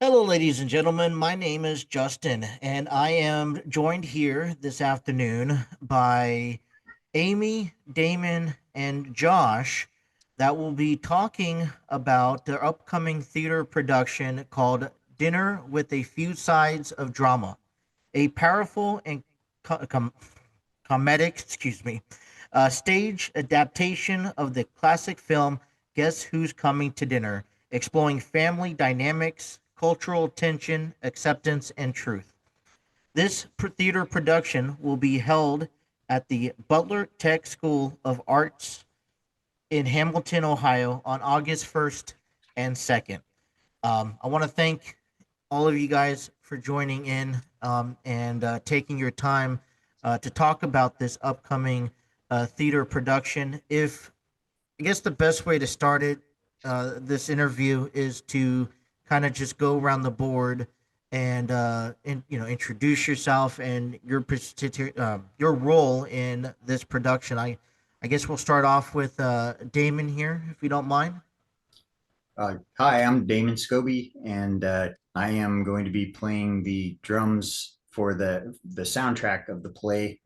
Hello, ladies and gentlemen. My name is Justin, and I am joined here this afternoon by Amy, Damon, and Josh that will be talking about their upcoming theater production called Dinner with a Few Sides of Drama, a powerful and co- com- comedic, stage adaptation of the classic film Guess Who's Coming to Dinner, exploring family dynamics, cultural tension, acceptance, and truth. This theater production will be held at the Butler Tech School of Arts in Hamilton, Ohio on August 1st and 2nd. I want to thank all of you guys for joining in and taking your time to talk about this upcoming theater production. If I guess the best way to start this interview is to kind of just go around the board and introduce yourself and your role in this production. I guess we'll start off with Damon here, if you don't mind. Hi, I'm Damon Scobey, and I am going to be playing the drums for the soundtrack of the play.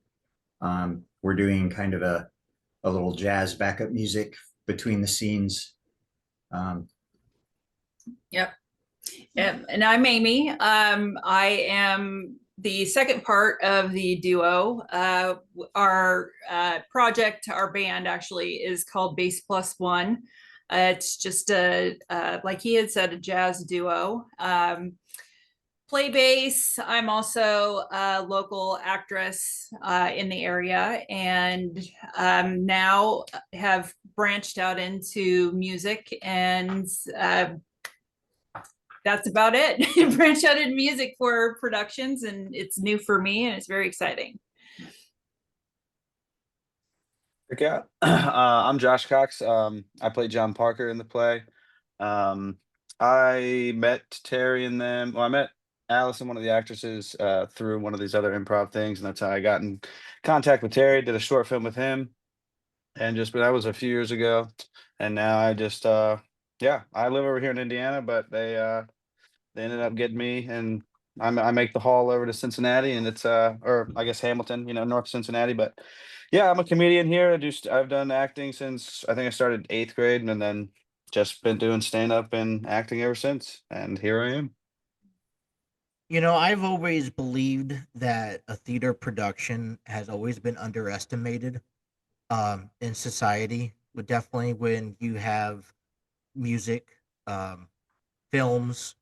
We're doing kind of a little jazz backup music between the scenes. Um, Yep. Yep. And I'm Amy. I am the second part of the duo. Our project, our band actually is called Bass Plus One. It's just like he had said, a jazz duo. Play bass. I'm also a local actress in the area, and now have branched out into music, and that's about it. Branch out in music for productions, and it's new for me, and it's very exciting. Yeah, I'm Josh Cox. I play John Parker in the play. Um, I met Terry and them. Well, I met Allison, one of the actresses, through one of these other improv things, and that's how I got in contact with Terry. Did a short film with him, and but that was a few years ago. And now yeah, I live over here in Indiana, but they ended up getting me, and I make the haul over to Cincinnati, and it's or I guess Hamilton, North Cincinnati. But yeah, I'm a comedian here. I've done acting since I think I started eighth grade, and then just been doing stand up and acting ever since. And here I am. I've always believed that a theater production has always been underestimated in society. But definitely when you have music, um, films,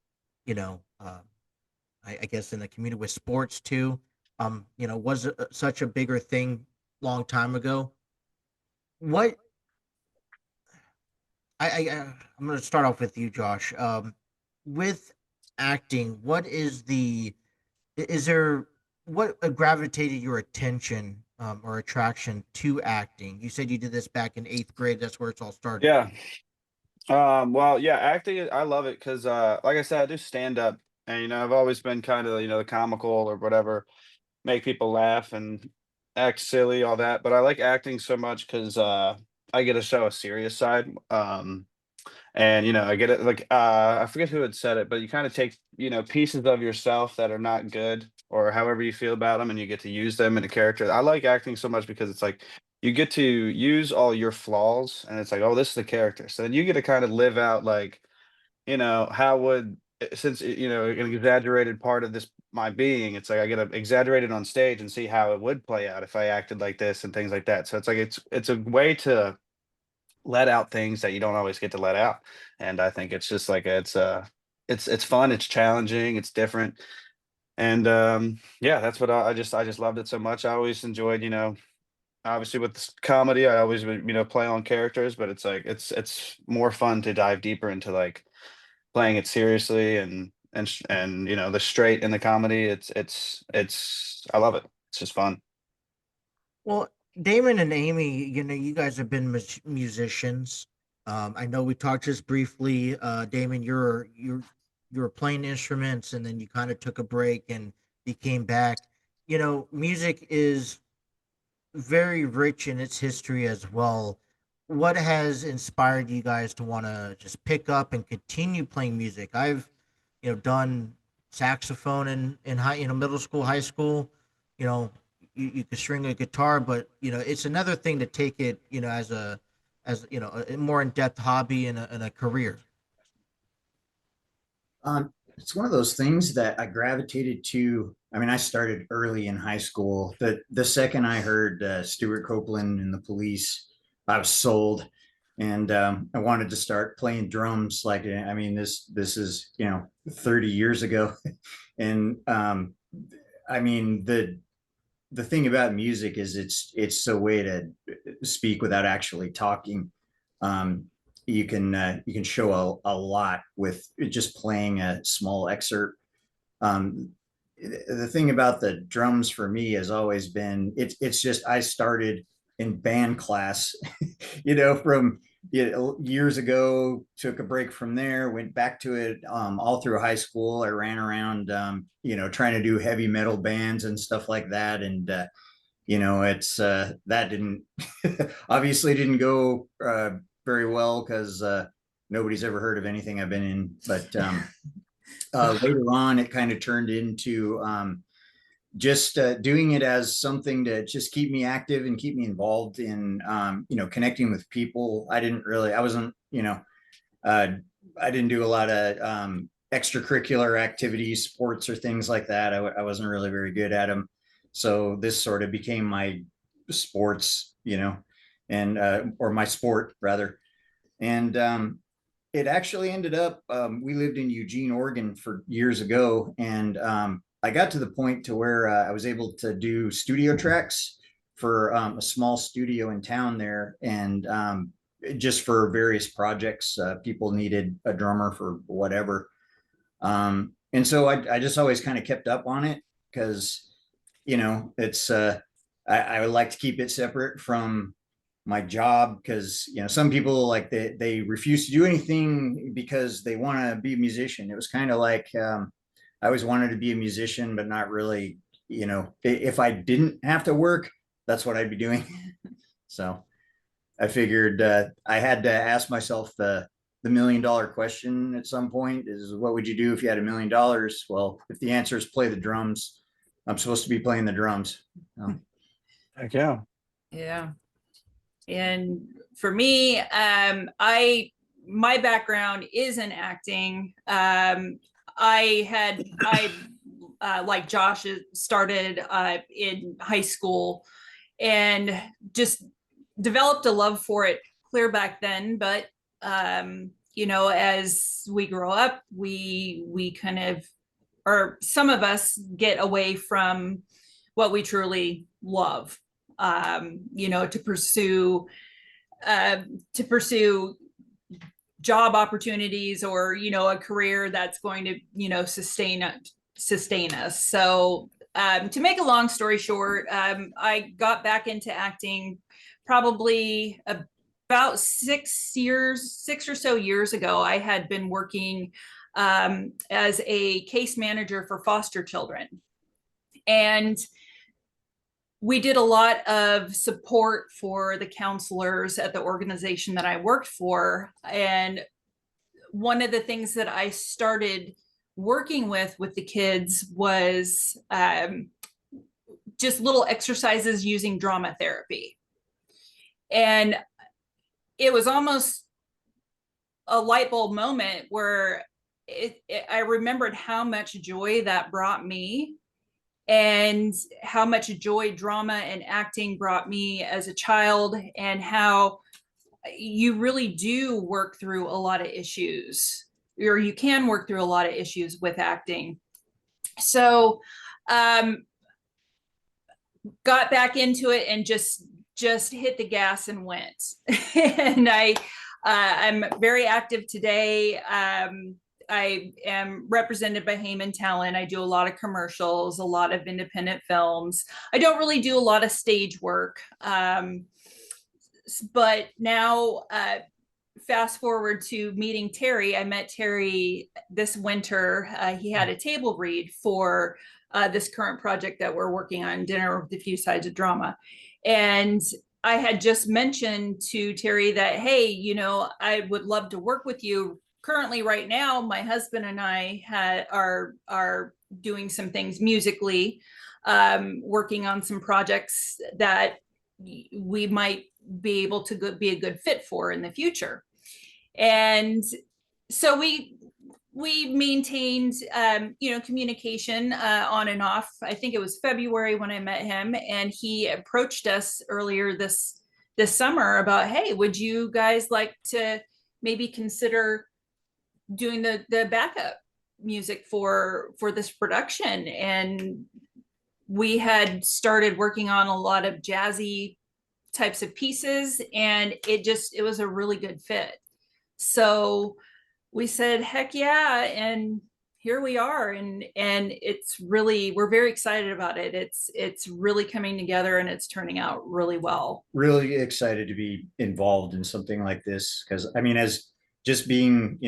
you know, I guess in the community with sports too, was such a bigger thing long time ago. What I'm going to start off with you, Josh. With acting, what is there what gravitated your attention or attraction to acting? You said you did this back in eighth grade. That's where it's all started. Yeah. Well, yeah, acting, I love it because, like I said, I do stand up, and I've always been kind of, the comical or whatever, make people laugh and act silly, all that. But I like acting so much because I get to show a serious side. And I get it like I forget who had said it, but you kind of take, pieces of yourself that are not good or however you feel about them, and you get to use them in a character. I like acting so much because it's like you get to use all your flaws, and it's like, oh, this is the character. So then you get to kind of live out like, how would since an exaggerated part of this my being, it's like I get to exaggerate it on stage and see how it would play out if I acted like this and things like that. So it's like it's a way to let out things that you don't always get to let out. And I think it's just like it's fun, it's challenging, it's different. And yeah, that's what I just loved it so much. I always enjoyed, obviously with comedy, I always would, play on characters, but it's like it's more fun to dive deeper into like playing it seriously and the straight in the comedy. It's I love it. It's just fun. Well, Damon and Amy, you guys have been musicians. I know we talked just briefly. Damon, you were playing instruments, and then you kind of took a break and you came back. Music is very rich in its history as well. What has inspired you guys to want to just pick up and continue playing music? done saxophone in high, middle school, high school, you know, you could string a guitar, but it's another thing to take it, as a more in-depth hobby and a career. It's one of those things that I gravitated to. I mean, I started early in high school. The second I heard Stuart Copeland and the Police, I was sold, and I wanted to start playing drums. Like, I mean, this is 30 years ago, and I mean the thing about music is it's a way to speak without actually talking. Um, you can show a lot with just playing a small excerpt. Um, the thing about the drums for me has always been it's just I started in band class, from years ago, took a break from there, went back to it all through high school. I ran around, trying to do heavy metal bands and stuff like that. And, it's that didn't obviously didn't go very well because nobody's ever heard of anything I've been in. But later on, it kind of turned into just doing it as something to just keep me active and keep me involved in, connecting with people. I wasn't, I didn't do a lot of extracurricular activities, sports or things like that. I wasn't really very good at them. So this sort of became my sports, and or my sport rather. And it actually ended up, we lived in Eugene, Oregon for years ago. And I got to the point to where I was able to do studio tracks for a small studio in town there. And just for various projects, people needed a drummer for whatever. And so I just always kind of kept up on it because, it's, I would like to keep it separate from my job because some people like they refuse to do anything because they want to be a musician. It was kind of like I always wanted to be a musician, but not really. If I didn't have to work, that's what I'd be doing. So I figured I had to ask myself the $1 million question at some point: is what would you do if you had $1 million? Well, if the answer is play the drums, I'm supposed to be playing the drums. Heck yeah. Yeah. And for me, my background is in acting. I like Josh started in high school and just developed a love for it clear back then. But, as we grow up, we kind of, or some of us get away from what we truly love, to pursue job opportunities or, a career that's going to, sustain us. So to make a long story short, I got back into acting probably about 6 or so years ago. I had been working as a case manager for foster children. And we did a lot of support for the counselors at the organization that I worked for. And one of the things that I started working with the kids was just little exercises using drama therapy. And it was almost a light bulb moment where I remembered how much joy that brought me and how much joy drama and acting brought me as a child, and how you really do work through a lot of issues, or you can work through a lot of issues with acting. So got back into it and just hit the gas and went. And I'm very active today. I am represented by Heyman Talent. I do a lot of commercials, a lot of independent films. I don't really do a lot of stage work. But now, fast forward to meeting Terry. I met Terry this winter. He had a table read for this current project that we're working on, Dinner with a Few Sides of Drama. And I had just mentioned to Terry that, hey, I would love to work with you. Currently, right now, my husband and I are doing some things musically, working on some projects that we might be able to be a good fit for in the future. And so we maintained communication on and off. I think it was February when I met him, and he approached us earlier this summer about, hey, would you guys like to maybe consider doing the backup music for this production? And we had started working on a lot of jazzy types of pieces, and it was a really good fit. So we said, heck yeah, and here we are, and it's really, we're very excited about it. It's really coming together, and it's turning out really well. Really excited to be involved in something like this, because I mean, as just being,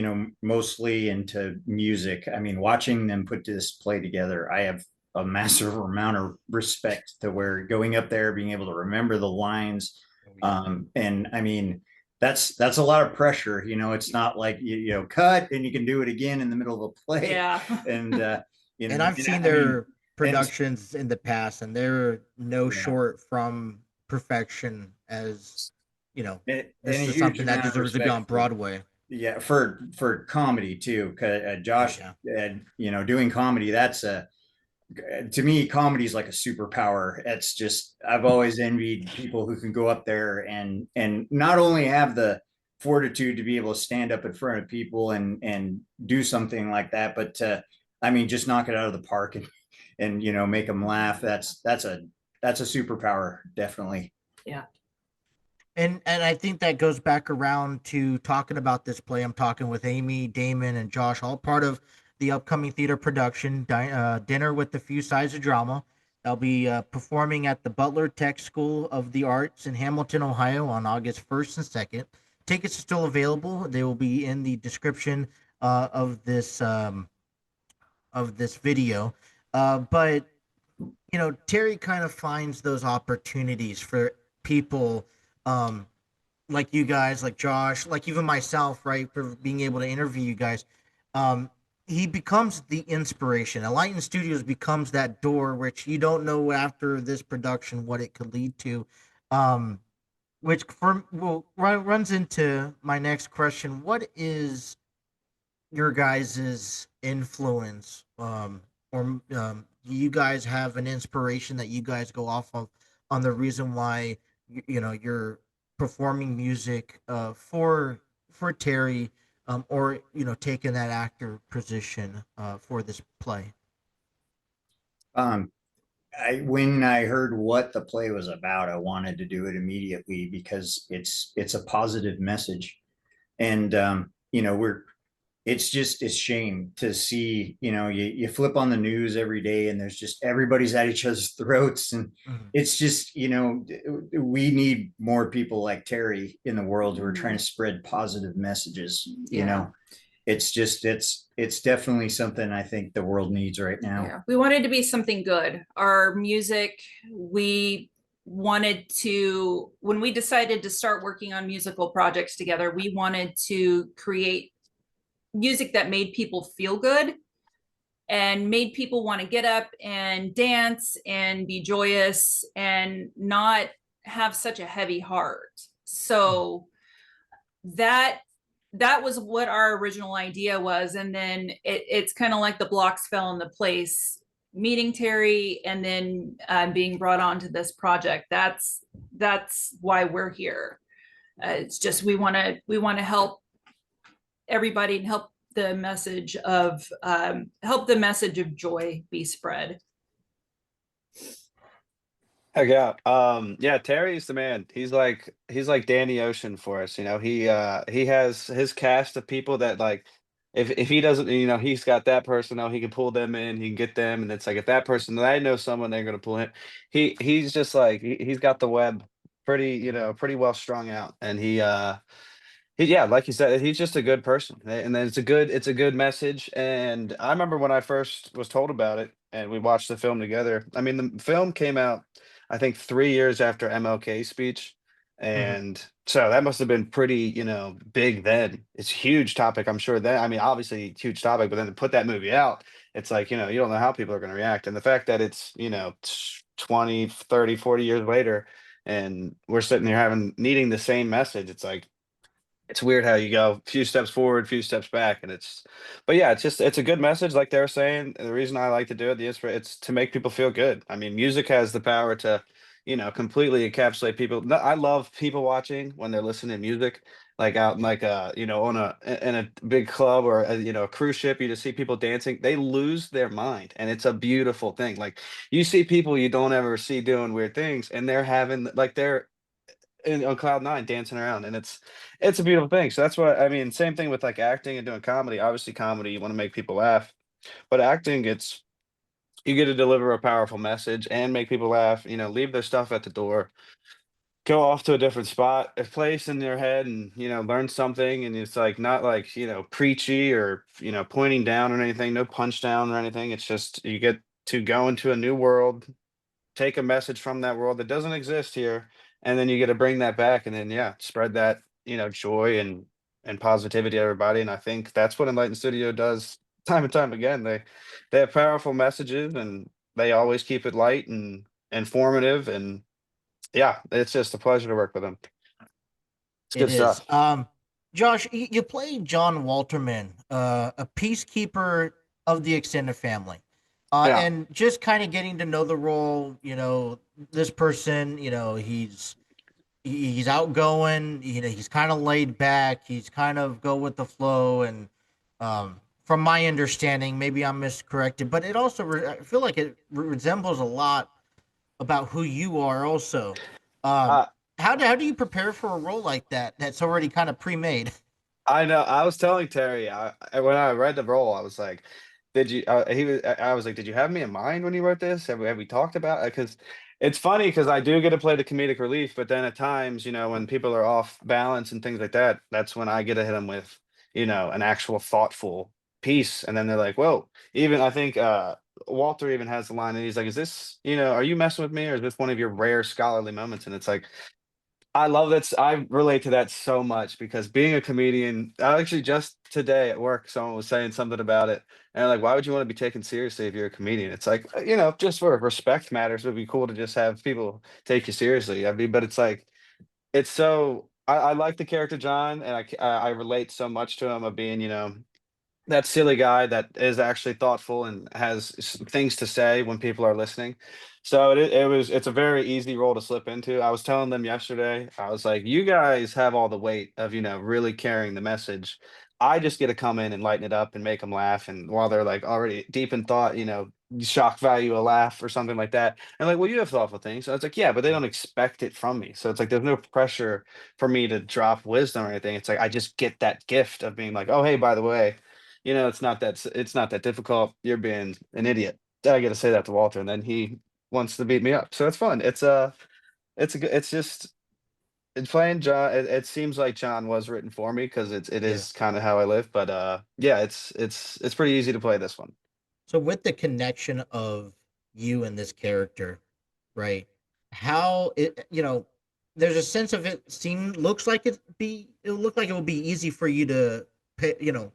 mostly into music, I mean, watching them put this play together, I have a massive amount of respect to where going up there, being able to remember the lines. And I mean, that's a lot of pressure. It's not like cut and you can do it again in the middle of a play. Yeah. And And I've seen their productions in the past, and they're no short from perfection. As this is something that deserves to be on Broadway. Yeah, for comedy too. Josh, doing comedy, that's to me, comedy is like a superpower. It's just, I've always envied people who can go up there and not only have the fortitude to be able to stand up in front of people and do something like that, but I mean, just knock it out of the park and make them laugh. That's a superpower, definitely. Yeah. And I think that goes back around to talking about this play. I'm talking with Amy, Damon, and Josh, all part of the upcoming theater production, Dinner with a Few Sides of Drama. They'll be performing at the Butler Tech School of the Arts in Hamilton, Ohio on August 1st and 2nd. Tickets are still available. They will be in the description of this video. But Terry kind of finds those opportunities for people like you guys, like Josh, like even myself, right, for being able to interview you guys. He becomes the inspiration. Enlightened Studios becomes that door, which you don't know after this production what it could lead to. Which runs into my next question. What is your guys's influence? Or you guys have an inspiration that you guys go off of on the reason why you're performing music for Terry, or taking that actor position for this play? When I heard what the play was about, I wanted to do it immediately because it's a positive message. And it's just a shame to see, you flip on the news every day and there's just everybody's at each other's throats. And it's just, we need more people like Terry in the world who are trying to spread positive messages. It's just, it's definitely something I think the world needs right now. Yeah. We wanted to be something good. Our music, we wanted to, when we decided to start working on musical projects together, we wanted to create music that made people feel good and made people want to get up and dance and be joyous and not have such a heavy heart. So that was what our original idea was. And then it's kind of like the blocks fell into place, meeting Terry and then being brought on to this project. That's why we're here. It's just, we want to help everybody and help the message of joy be spread. Heck yeah. Yeah, Terry's the man. He's like Danny Ocean for us. He has his cast of people that, like, if he doesn't, he's got that person, he can pull them in, he can get them, and it's like if that person that I know someone, they're gonna pull him. He's just like he's got the web pretty, pretty well strung out. And yeah, like you said, he's just a good person. And then it's a good message. And I remember when I first was told about it and we watched the film together. I mean, the film came out, I think, 3 years after MLK's speech. And so that must have been pretty, you know, big then. It's a huge topic, I'm sure then. I mean, obviously huge topic, but then to put that movie out, it's like, you know, you don't know how people are going to react. And the fact that it's, you know, 20, 30, 40 years later, and we're sitting here having needing the same message, it's like, it's weird how you go a few steps forward, few steps back, and but yeah, it's just it's a good message, like they were saying. And the reason I like to do it, it's to make people feel good. I mean, music has the power to, you know, completely encapsulate people. I love people watching when they're listening to music, like out in like you know, on in a big club or you know, a cruise ship. You just see people dancing, they lose their mind, and it's a beautiful thing. Like you see people you don't ever see doing weird things, and they're having like they're on cloud nine dancing around, and it's a beautiful thing. So that's what I mean. Same thing with like acting and doing comedy. Obviously comedy, you want to make people laugh, but acting, it's you get to deliver a powerful message and make people laugh, you know, leave their stuff at the door, go off to a different spot, a place in their head, and you know, learn something. And it's like not like, you know, preachy or, you know, pointing down or anything, no punch down or anything. It's just you get to go into a new world, take a message from that world that doesn't exist here, and then you get to bring that back, and then yeah, spread that, you know, joy and positivity to everybody. And I think that's what Enlightened Studio does time and time again. They have powerful messages, and they always keep it light and informative. And yeah, it's just a pleasure to work with them. It's It good is. stuff. Josh, you played John Walterman, a peacekeeper of the extended family. Yeah. And just kind of getting to know the role, you know, this person, you know, he's outgoing, you know, he's kind of laid back, he's kind of go with the flow, and from my understanding, maybe I'm miscorrected, but it also I feel like it resembles a lot about who you are also. Um, Uh, how do you prepare for a role like that that's already kind of pre-made? I know. I was telling Terry when I read the role, I was like, "Did you?" I was like, "Did you have me in mind when you wrote this? Have we talked about?" Because it's funny because I do get to play the comedic relief, but then at times, you know, when people are off balance and things like that, that's when I get to hit them with, you know, an actual thoughtful piece, and then they're like, "Whoa!" Even I think Walter even has the line, and he's like, "Is this, you know, are you messing with me, or is this one of your rare scholarly moments?" And it's like, I love that. I relate to that so much because being a comedian, I actually just today at work, someone was saying something about it. And like, why would you want to be taken seriously if you're a comedian? It's like, you know, just for respect matters, it would be cool to just have people take you seriously. I mean, but it's like, it's so, I like the character John, and I relate so much to him of being, you know, that silly guy that is actually thoughtful and has things to say when people are listening. So it's a very easy role to slip into. I was telling them yesterday, I was like, you guys have all the weight of, you know, really carrying the message. I just get to come in and lighten it up and make them laugh. And while they're like already deep in thought, you know, shock value a laugh or something like that. And like, well, you have thoughtful things. So it's like, yeah, but they don't expect it from me. So it's like there's no pressure for me to drop wisdom or anything. It's like I just get that gift of being like, oh, hey, by the way, you know, it's not that difficult. You're being an idiot. I get to say that to Walter, and then he wants to beat me up. So it's fun. It's just it's playing John. It seems like John was written for me because it Yeah. is kind of how I live. But yeah, it's pretty easy to play this one. So with the connection of you and this character, right? How it, you know, there's a sense of it seem looks like it look like it will be easy for you to pay, you know,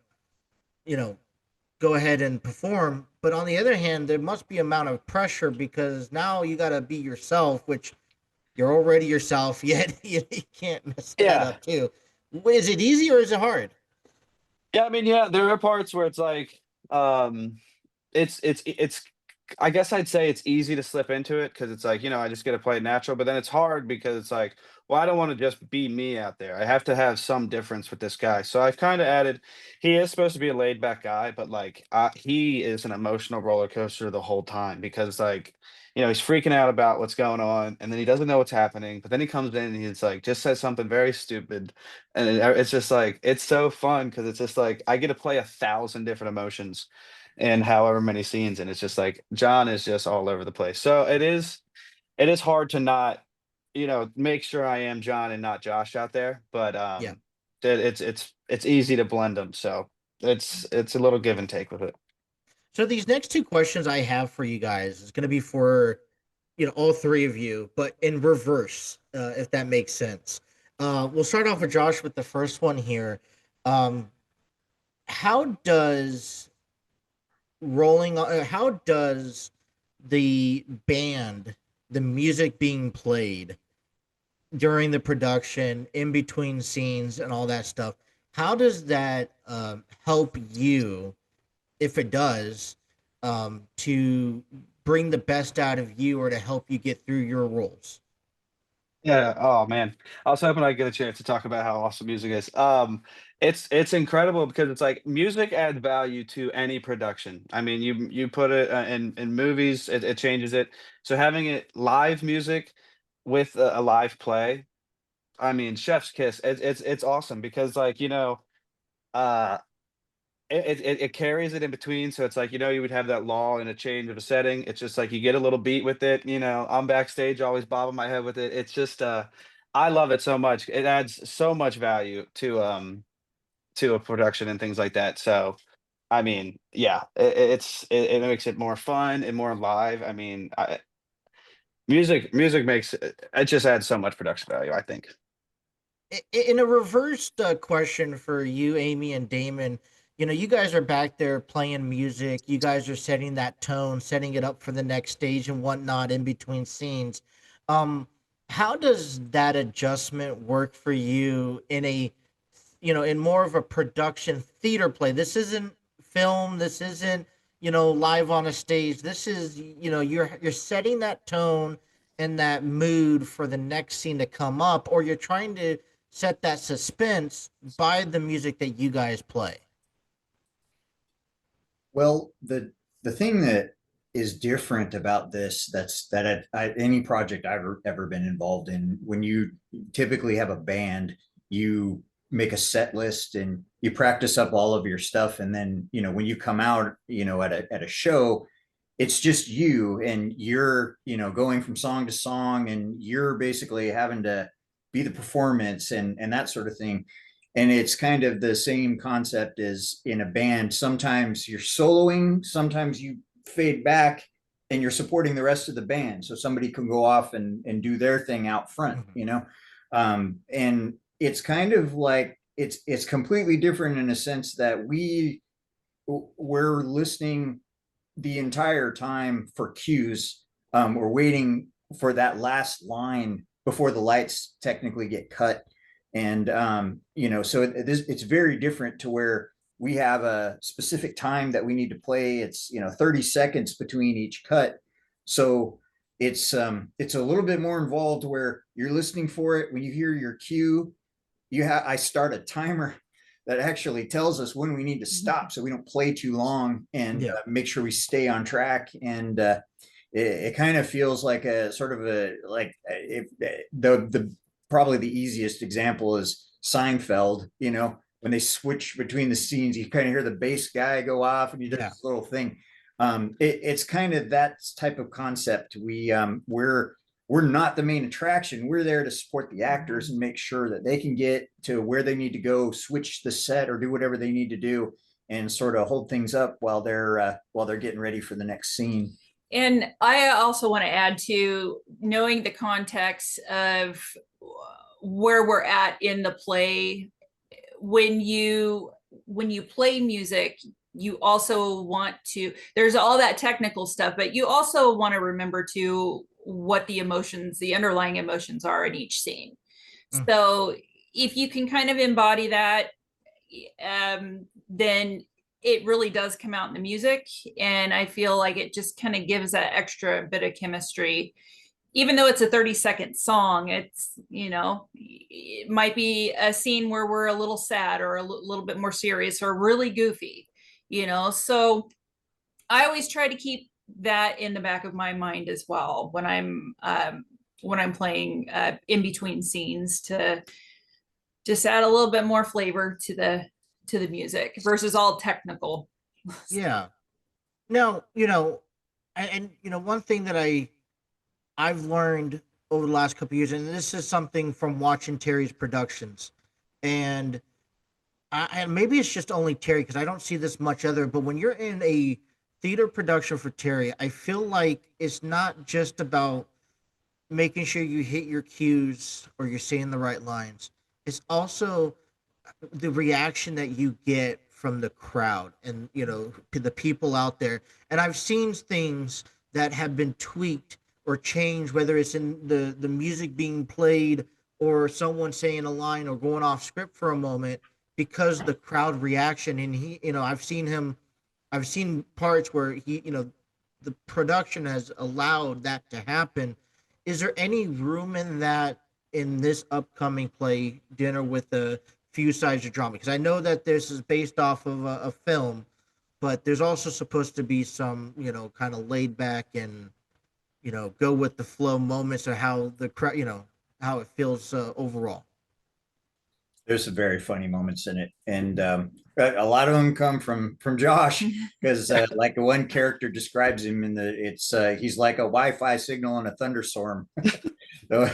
go ahead and perform. But on the other hand, there must be amount of pressure because now you got to be yourself, which you're already yourself. Yet you can't mess that Yeah, up too. Is it easy or is it hard? yeah. I mean, yeah, there are parts where it's like, um, it's I guess I'd say it's easy to slip into it because it's like, you know, I just get to play it natural, but then it's hard because it's like, well, I don't want to just be me out there. I have to have some difference with this guy. So I've kind of added, he is supposed to be a laid back guy, but like he is an emotional roller coaster the whole time because like, you know, he's freaking out about what's going on, and then he doesn't know what's happening, but then he comes in and he's like just says something very stupid, and it's just like it's so fun because it's just like I get to play 1,000 different emotions and however many scenes, and it's just like John is just all over the place. So it is hard to not, you know, make sure I am John and not Josh out there, but Yeah. it's easy to blend them. So it's a little give and take with it. So these next two questions I have for you guys is going to be for all three of you, but in reverse, if that makes sense. We'll start off with Josh with the first one here. Um, how does how does the band, the music being played during the production, in between scenes, and all that stuff, how does that help you, if it does, to bring the best out of you or to help you get through your roles? Yeah. Oh man. I was hoping I'd get a chance to talk about how awesome music is. It's incredible because it's like music adds value to any production. I mean, you put it in movies, it changes it. So having it live music with a live play, I mean, chef's kiss. It's awesome because like uh it carries it in between, so it's like, you would have that lull and a change of a setting. It's just like you get a little beat with it, I'm backstage always bobbing my head with it. It's just, I love it so much. It adds so much value to a production and things like that. So, I mean, yeah, it makes it more fun and more live. I mean, music makes it just adds so much production value, I think. In a reversed question for you, Amy and Damon, you guys are back there playing music. You guys are setting that tone, setting it up for the next stage and whatnot in between scenes. Um, how does that adjustment work for you in in more of a production theater play? This isn't film. This isn't, live on a stage. This is, you're setting that tone and that mood for the next scene to come up, or you're trying to set that suspense by the music that you guys play. Well, the thing that is different about this, any project I've ever been involved in, when you typically have a band, you make a set list and you practice up all of your stuff, and then when you come out, at a show, it's just you, and you're going from song to song, and you're basically having to be the performance and that sort of thing. And it's kind of the same concept as in a band. Sometimes you're soloing, sometimes you fade back and you're supporting the rest of the band, so somebody can go off and do their thing out front, Mhm. And it's kind of like it's completely different in a sense that we're listening the entire time for cues. We're waiting for that last line before the lights technically get cut. And, so it's very different to where we have a specific time that we need to play. It's, 30 seconds between each cut. So it's a little bit more involved where you're listening for it. When you hear your cue, I start a timer that actually tells us when we need to stop so we don't play too long, and Yeah. make sure we stay on track. And it kind of feels like a sort of a like if the probably the easiest example is Seinfeld. When they switch between the scenes, you kind of hear the bass guy go off and he does Yeah. this little thing. It's kind of that type of concept. We're not the main attraction. We're there to support the actors and make sure that they can get to where they need to go, switch the set, or do whatever they need to do, and sort of hold things up while they're getting ready for the next scene. And I also want to add to knowing the context of where we're at in the play. When you play music, you also want to, there's all that technical stuff, but you also want to remember to what the underlying emotions are in each scene. Mm. So if you can kind of embody that, then it really does come out in the music. And I feel like it just kind of gives that extra bit of chemistry. Even though it's a 30-second song, it might be a scene where we're a little sad or a little bit more serious or really goofy, So I always try to keep that in the back of my mind as well when I'm playing in between scenes, to just add a little bit more flavor to the music versus all technical. Yeah. Now, one thing that I've learned over the last couple of years, and this is something from watching Terry's productions, and and maybe it's just only Terry because I don't see this much other. But when you're in a theater production for Terry, I feel like it's not just about making sure you hit your cues or you're saying the right lines. It's also the reaction that you get from the crowd and the people out there. And I've seen things that have been tweaked or changed, whether it's in the music being played or someone saying a line or going off script for a moment because the crowd reaction. And I've seen parts where the production has allowed that to happen. Is there any room in that in this upcoming play, Dinner with a Few Sides of Drama? Because I know that this is based off of a film, but there's also supposed to be some, kind of laid back and, go with the flow moments or how the crowd, how it feels overall. There's some very funny moments in it, and a lot of them come from Josh because like the one character describes him in he's like a Wi-Fi signal in a thunderstorm. So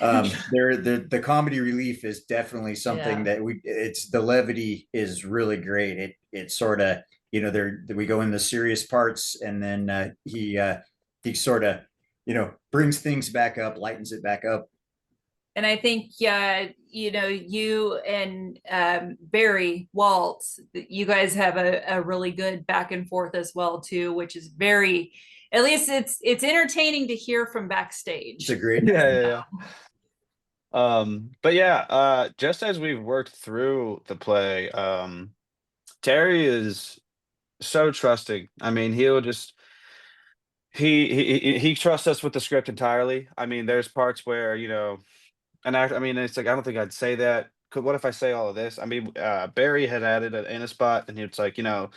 the comedy relief is definitely something that it's the levity is really great. It sort of we go in the serious parts, and then he sort of brings things back up, lightens it back up. And I think, you and Barry Waltz, you guys have a really good back and forth as well too, which is at least it's entertaining to hear from backstage. It's a great. Yeah. But yeah, just as we've worked through the play, Terry is so trusting. I mean, he'll just he trusts us with the script entirely. I mean, there's parts where, and I mean, it's like, I don't think I'd say that. What if I say all of this? I mean, Barry had added in a spot, and it's like, so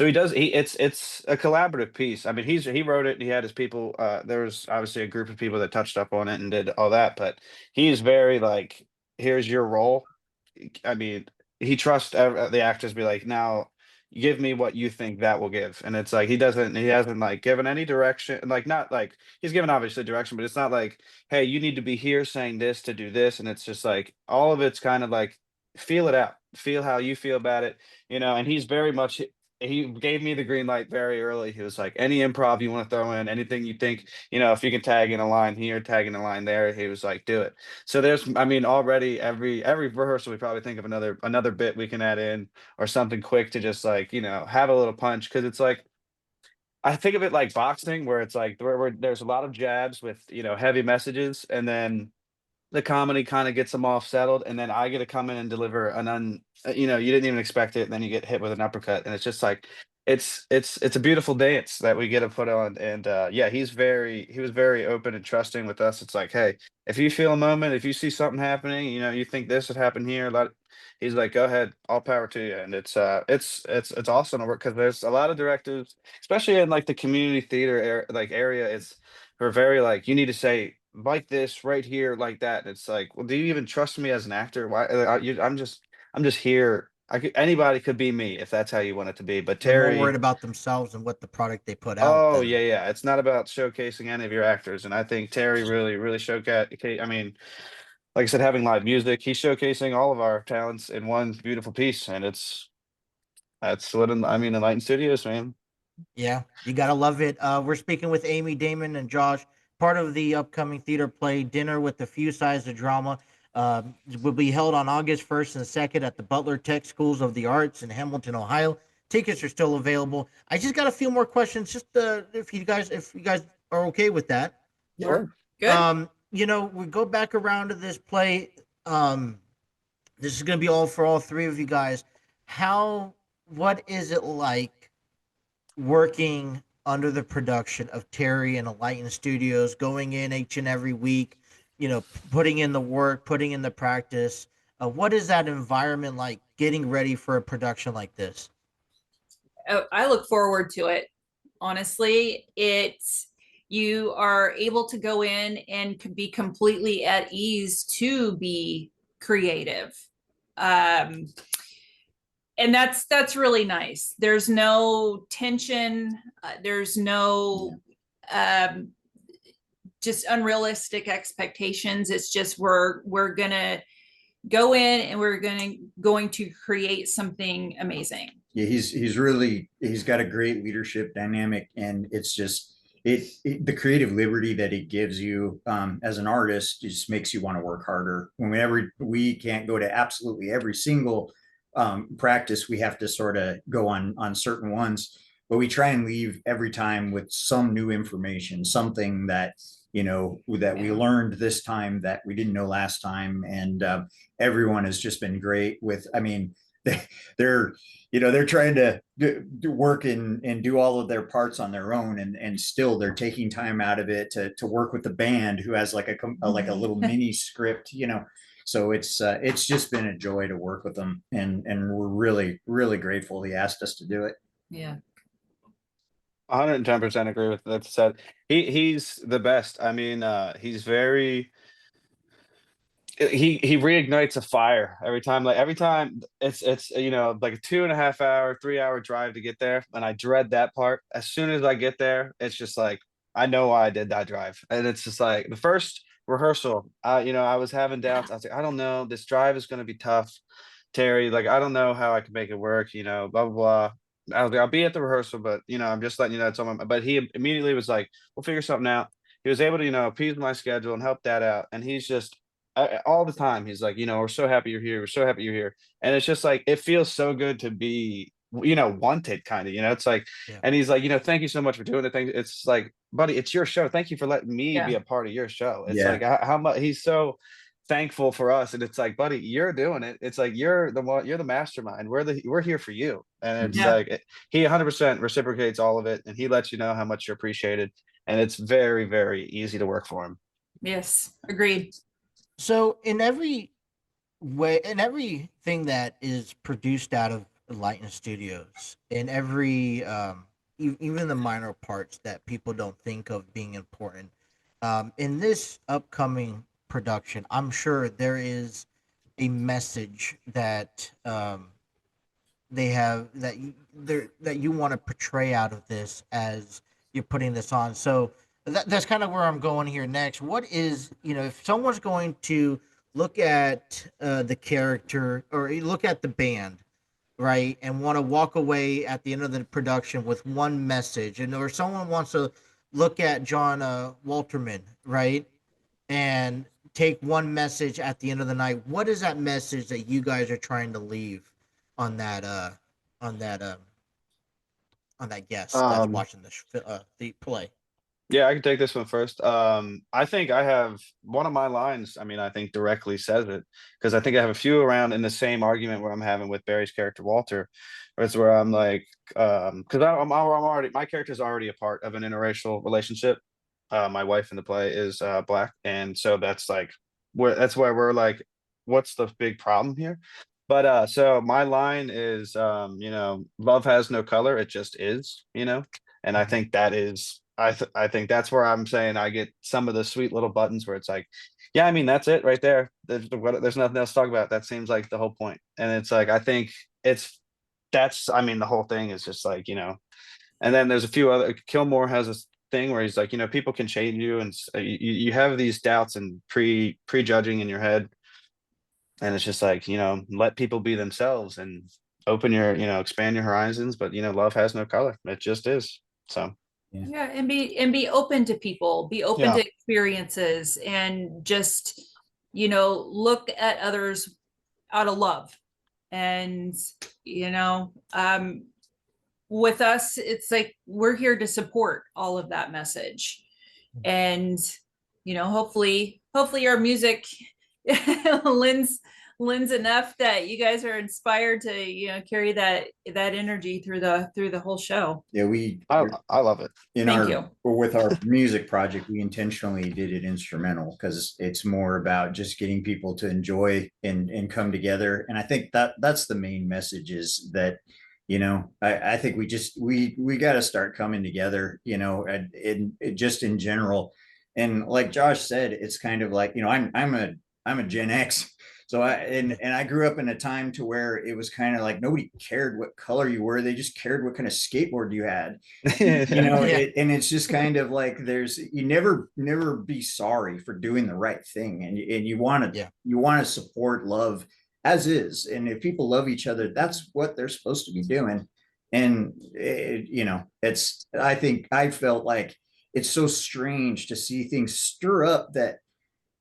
it's a collaborative piece. I mean, he wrote it, and he had his people. There was obviously a group of people that touched up on it and did all that, but he's very like, here's your role. I mean, he trusts the actors to be like, now give me what you think that will give. And it's like, he hasn't like given any direction, like not like he's given obviously direction, but it's not like, hey, you need to be here saying this to do this. And it's just like all of it's kind of like feel it out, feel how you feel about it, and he's very much he gave me the green light very early. He was like, any improv you want to throw in, anything you think, if you can tag in a line here, tag in a line there, he was like, do it. So I mean, already every rehearsal, we probably think of another bit we can add in or something quick to just like, have a little punch. Cause it's like, I think of it like boxing where it's like, where there's a lot of jabs with, heavy messages. And then the comedy kind of gets them off settled, and then I get to come in and deliver you didn't even expect it, and then you get hit with an uppercut, and it's just like it's a beautiful dance that we get to put on. And yeah, he was very open and trusting with us. It's like, hey, if you feel a moment, if you see something happening, you think this would happen here, he's like, go ahead, all power to you. And it's awesome to work because there's a lot of directors, especially in like the community theater area, we're very like, you need to say like this right here, like that. And it's like, well, do you even trust me as an actor? Why? I'm just here. Anybody could be me if that's how you want it to be. But They're more Terry, worried about themselves and what the product they put out. oh yeah. It's not about showcasing any of your actors. And I think Terry really showcased. I mean, like I said, having live music, he's showcasing all of our talents in one beautiful piece. And that's what Enlightened Studios, man. Yeah, you gotta love it. We're speaking with Amy, Damon, and Josh, part of the upcoming theater play Dinner with a Few Sides of Drama. Will be held on August 1st and 2nd at the Butler Tech Schools of the Arts in Hamilton, Ohio. Tickets are still available. I just got a few more questions, just if you guys are okay with that. Sure. Good. We go back around to this play. This is gonna be all for all three of you guys. What is it like working under the production of Terry and Enlightened Studios, going in each and every week, putting in the work, putting in the practice? What is that environment like getting ready for a production like this? I look forward to it. Honestly, you are able to go in and be completely at ease to be creative. And that's really nice. There's no tension. There's no just unrealistic expectations. It's just we're gonna go in and we're going to create something amazing. Yeah, he's got a great leadership dynamic, and it's just the creative liberty that it gives you as an artist just makes you want to work harder. Whenever we can't go to absolutely every single practice, we have to sort of go on certain ones, but we try and leave every time with some new information, something that that we Yeah. learned this time that we didn't know last time, and everyone has just been great with. I mean, they're they're trying to work and do all of their parts on their own, and still they're taking time out of it to work with the band, who has like a little mini script, so it's just been a joy to work with them, and we're really grateful he asked us to do it. Yeah. 110% agree with that said. He's the best. I mean, he's very he reignites a fire every time. Like every time it's like a 2.5 hour, 3 hour drive to get there. And I dread that part. As soon as I get there, it's just like I know why I did that drive. And it's just like the first rehearsal, I was having doubts. I was like, I don't know, this drive is gonna be tough, Terry. Like, I don't know how I can make it work, blah blah blah. I was like, I'll be at the rehearsal, but I'm just letting you know it's on my. But he immediately was like, we'll figure something out. He was able to, appease my schedule and help that out. And he's just all the time. He's like, we're so happy you're here. We're so happy you're here. And it's just like it feels so good to be, wanted, kind of. It's like, Yeah. and he's like, thank you so much for doing the thing. It's like, buddy, it's your show. Thank you for letting me be Yeah. a part of your show. It's Yeah. like how much he's so thankful for us, and it's like, buddy, you're doing it. It's like you're the mastermind. We're here for you, and it's Yeah. like he 100% reciprocates all of it, and he lets you know how much you're appreciated, and it's very, very easy to work for him. Yes. Agreed. So in every way, in everything that is produced out of Enlightened Studios, in every even the minor parts that people don't think of being important, in this upcoming production, I'm sure there is a message that they have that you want to portray out of this as you're putting this on. So that's kind of where I'm going here next. What is, if someone's going to look at the character or look at the band, right, and want to walk away at the end of the production with one message, and or someone wants to look at John Walterman, right, and take one message at the end of the night, what is that message that you guys are trying to leave on that on that um on that guest that's Um, watching the play? Yeah, I can take this one first. I think I have one of my lines. I mean, I think directly says it because I think I have a few around in the same argument where I'm having with Barry's character Walter, where it's where I'm like, because I'm already my character is already a part of an interracial relationship. My wife in the play is black, and so that's where we're like, what's the big problem here? But so my line is, love has no color, it just is, and I think that is I think that's where I'm saying I get some of the sweet little buttons where it's like, yeah, I mean that's it right there. There's nothing else to talk about. That seems like the whole point. And it's like I think I mean the whole thing is just like, and then there's a few other Kilmore has this thing where he's like, people can change you, and you have these doubts and prejudging in your head. And it's just like, let people be themselves and open your, expand your horizons, but love has no color. It just is. So Yeah. And be open to people, be open Yeah. to experiences, and just, look at others out of love. And, with us, it's like we're here to support all of that message. And, hopefully our music lends enough that you guys are inspired to, carry that energy through the whole show. Yeah, I love it. Thank you. With our music project, we intentionally did it instrumental because it's more about just getting people to enjoy and come together. And I think that's the main message is that, I think we got to start coming together, and just in general. And like Josh said, it's kind of like, I'm a Gen X. So I grew up in a time to where it was kind of like nobody cared what color you were. They just cared what kind of skateboard you had. And it's just kind of like you never be sorry for doing the right thing. And you want to support love as is. And if people love each other, that's what they're supposed to be doing. And you know, I think I felt like it's so strange to see things stir up that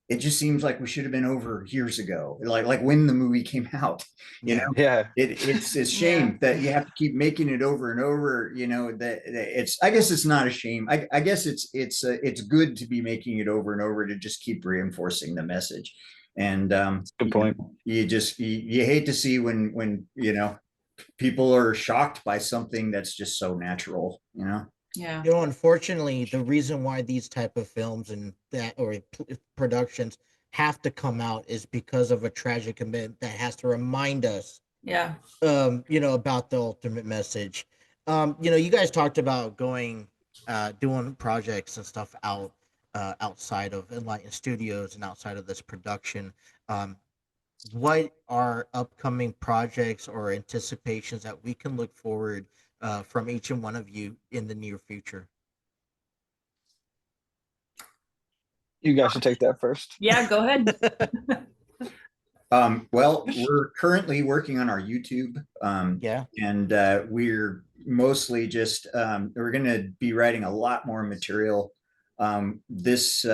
it just seems like we should have been over years ago, like when the movie came out. You Yeah. know, Yeah. it's a Yeah. shame that you have to keep making it over and over. You know, that it's, I guess it's not a shame. I guess it's good to be making it over and over to just keep reinforcing the message. And Good point. you hate to see when you know, people are shocked by something that's just so natural. You know. Yeah. You know, unfortunately, the reason why these type of films and that or productions have to come out is because of a tragic event that has to remind us, Yeah. you know, about the ultimate message. You know, you guys talked about going, doing projects and stuff outside of Enlightened Studios and outside of this production. Um, what are upcoming projects or anticipations that we can look forward from each and one of you in the near future? You guys should take that first. Yeah. Go ahead. Well, we're currently working on our YouTube, Yeah. and we're mostly just we're going to be writing a lot more material. This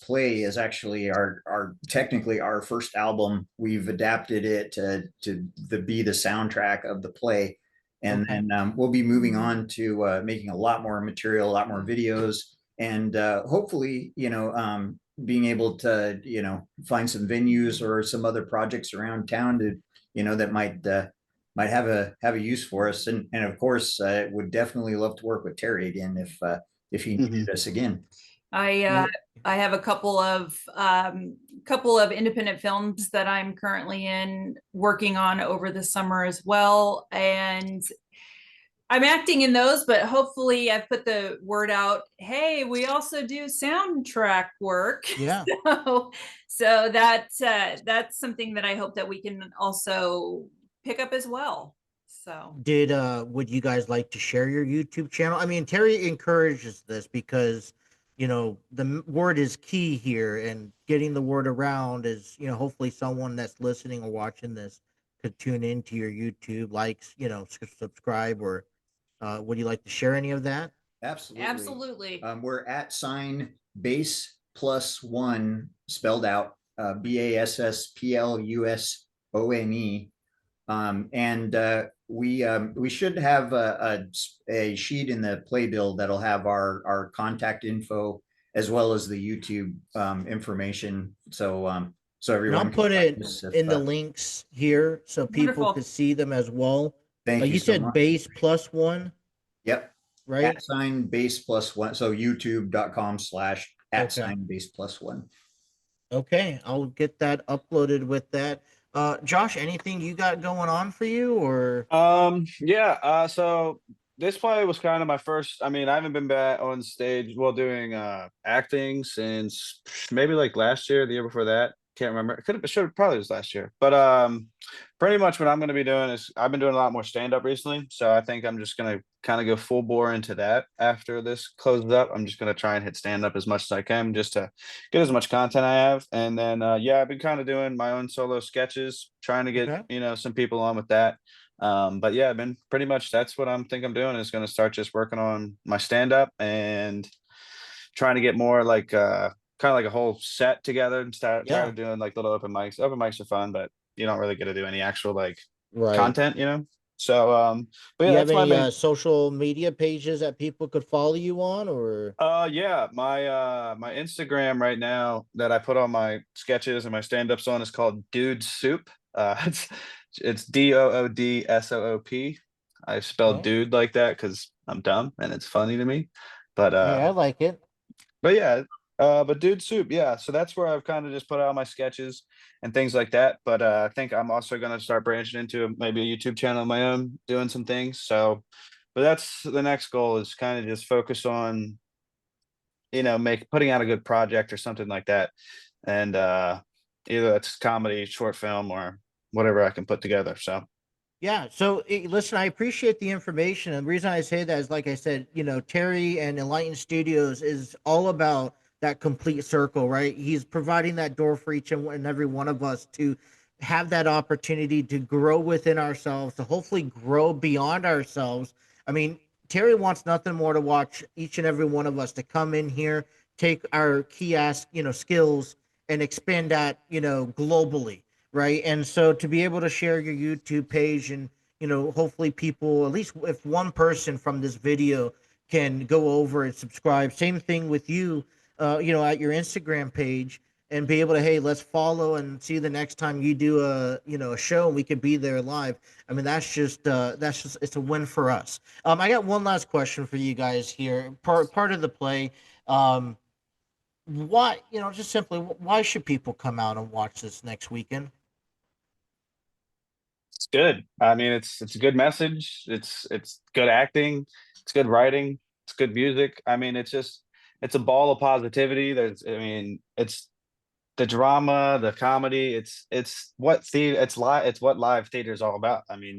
play is actually our technically our first album. We've adapted it to be the soundtrack of the play, and Okay. then we'll be moving on to making a lot more material, a lot more videos, and hopefully, you know, being able to, you know, find some venues or some other projects around town to, you know, that might have a use for us. And of course, would definitely love to work with Terry again if he needed us again. I have a couple of independent films that I'm currently working on over the summer as well, and I'm acting in those, but hopefully I've put the word out. Hey, we also do soundtrack work. Yeah. So that's something that I hope that we can also pick up as well. So Did would you guys like to share your YouTube channel? I mean, Terry encourages this because, you know, the word is key here, and getting the word around is, you know, hopefully someone that's listening or watching this could tune into your YouTube, likes, you know, subscribe, or would you like to share any of that? Absolutely. absolutely. We're at sign base plus one spelled out, BASSPLUSONE. And we should have a sheet in the playbill that'll have our contact info as well as the YouTube information. So so And I'll everyone can put find it us if, in the links here so people Wonderful. could see them as well. thank you You so said much. base plus one, Yep. right? At sign base plus one. So youtube.com/ at Okay. sign base plus one. Okay, I'll get that uploaded with that. Josh, anything you got going on for you, or Yeah, so this play was kind of my first. I mean, I haven't been back on stage while doing acting since maybe like last year, the year before that. Can't remember. It could have, should have, probably was last year. But pretty much what I'm going to be doing is I've been doing a lot more stand up recently. So I think I'm just going to kind of go full bore into that after this closes up. I'm just going to try and hit stand up as much as I can just to get as much content I have. And then yeah, I've been kind of doing my own solo sketches, trying to get, okay? you know, some people on with that. But yeah, I've been pretty much that's what I'm think I'm doing is going to start just working on my stand up and trying to get more like kind of like a whole set together and start Yeah, tired doing like little open mics. Open mics are fun, but you don't really get to do any actual like right. content, you know. So but Do yeah, you have that's my any main social media pages that people could follow you on, or yeah, my Instagram right now that I put on my sketches and my stand-ups on is called Dude Soup. It's DOODSOOP. I spelled oh, dude like that because I'm dumb and it's funny to me. But hey, I like it. yeah, but Dude Soup, yeah. So that's where I've kind of just put out my sketches and things like that. But I think I'm also gonna start branching into maybe a YouTube channel of my own, doing some things. So, but that's the next goal is kind of just focus on, you know, putting out a good project or something like that. And either that's comedy, short film, or whatever I can put together. So Yeah. So listen, I appreciate the information. And the reason I say that is, like I said, you know, Terry and Enlightened Studios is all about that complete circle, right? He's providing that door for each and every one of us to have that opportunity to grow within ourselves, to hopefully grow beyond ourselves. I mean, Terry wants nothing more to watch each and every one of us to come in here, take our key ass, skills and expand that, globally, right? And so to be able to share your YouTube page and, hopefully people, at least if one person from this video can go over and subscribe. Same thing with you, at your Instagram page and be able to, hey, let's follow and see the next time you do a show and we could be there live. I mean, that's just it's a win for us. I got one last question for you guys here. Part of the play. Um, why, just simply, why should people come out and watch this next weekend? It's good. I mean, it's a good message. It's good acting. It's good writing. It's good music. I mean, it's a ball of positivity. I mean, it's the drama, the comedy. It's what live theater is all about. I mean,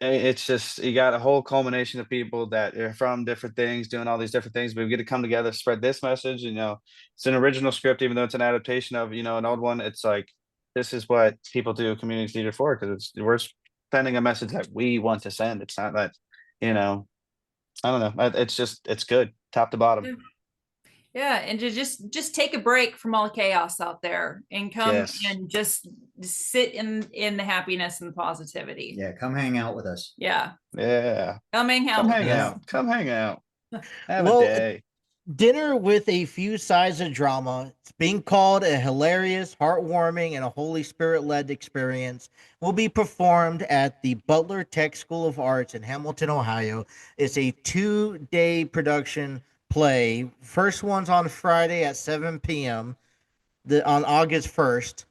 it's just you got a whole culmination of people that are from different things, doing all these different things. But we get to come together, spread this message. It's an original script, even though it's an adaptation of an old one. It's like this is what people do community theater for, because we're sending a message that we want to send. It's not that I don't know. It's good, top to bottom. Yeah, and to just take a break from all the chaos out there and come Yes. and just sit in the happiness and the positivity. Yeah, come hang out with us. Yeah, Yeah. come hang out Come with hang us. out. Come hang out. Have Well, a day. Dinner with a few sides of drama. It's being called a hilarious, heartwarming, and a Holy Spirit led experience. Will be performed at the Butler Tech School of Arts in Hamilton, Ohio. It's a 2-day production play. First one's on Friday at 7 p.m. On August 1st.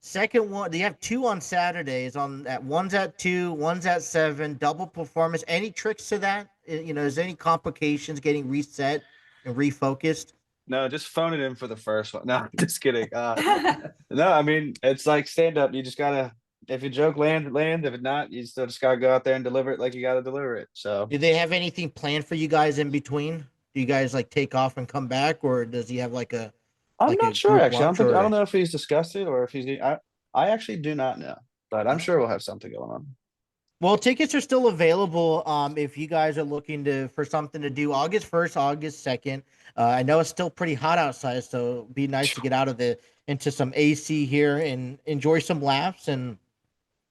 Second one, they have two on Saturdays. One's at 2, one's at 7. Double performance. Any tricks to that? Is there any complications getting reset and refocused? No, just phone it in for the first one. No, just kidding. No, I mean it's like stand up. You just gotta, if you joke, land. If it not, you still just gotta go out there and deliver it like you gotta deliver it. So Do they have anything planned for you guys in between? Do you guys like take off and come back, or does he have like a I'm like a not sure group actually. lunch I or don't know if he's discussed it or if I actually do not know, but I'm sure we'll have something going on. Well, tickets are still available. If you guys are looking for something to do, August 1st, August 2nd. I know it's still pretty hot outside, so it'd be nice to get out of into some AC here and enjoy some laughs. And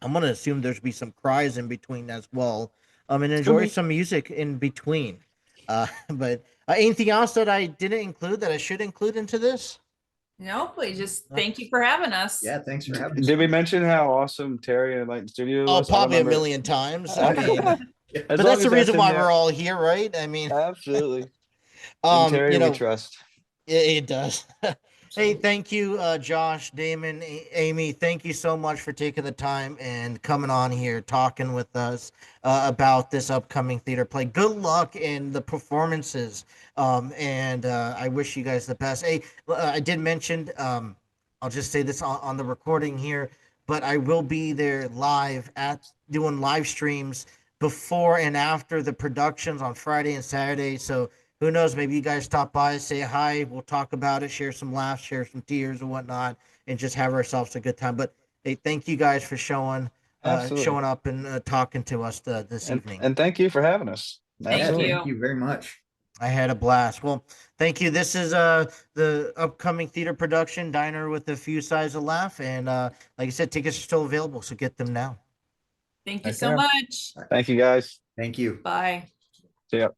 I'm gonna assume there's be some cries in between as well. And Could enjoy be. some music in between. But anything else that I didn't include that I should include into this? No, please just thank you for having us. Yeah, thanks for having us. Did we mention how awesome Terry and Enlightened Studios Oh, was? I don't probably a remember. million times. I mean, As but long that's the as reason in why there. we're all here, right? I mean, Absolutely. And Terry, we trust. it does. Hey, thank you, Josh, Damon, Amy. Thank you so much for taking the time and coming on here, talking with us about this upcoming theater play. Good luck in the performances, and I wish you guys the best. Hey, I did mention, I'll just say this on the recording here, but I will be there live at doing live streams before and after the productions on Friday and Saturday. So who knows? Maybe you guys stop by, say hi. We'll talk about it, share some laughs, share some tears and whatnot, and just have ourselves a good time. But hey, thank you guys for Absolutely. showing up and talking to us this evening. And thank you for having us. Thank Absolutely. you. Thank you very much. I had a blast. Well, thank you. This is the upcoming theater production, Diner with a Few Sides of Laugh, and like I said, tickets are still available, so get them now. Thank you Right so there. much. Thank you guys. Thank you. Bye. See ya.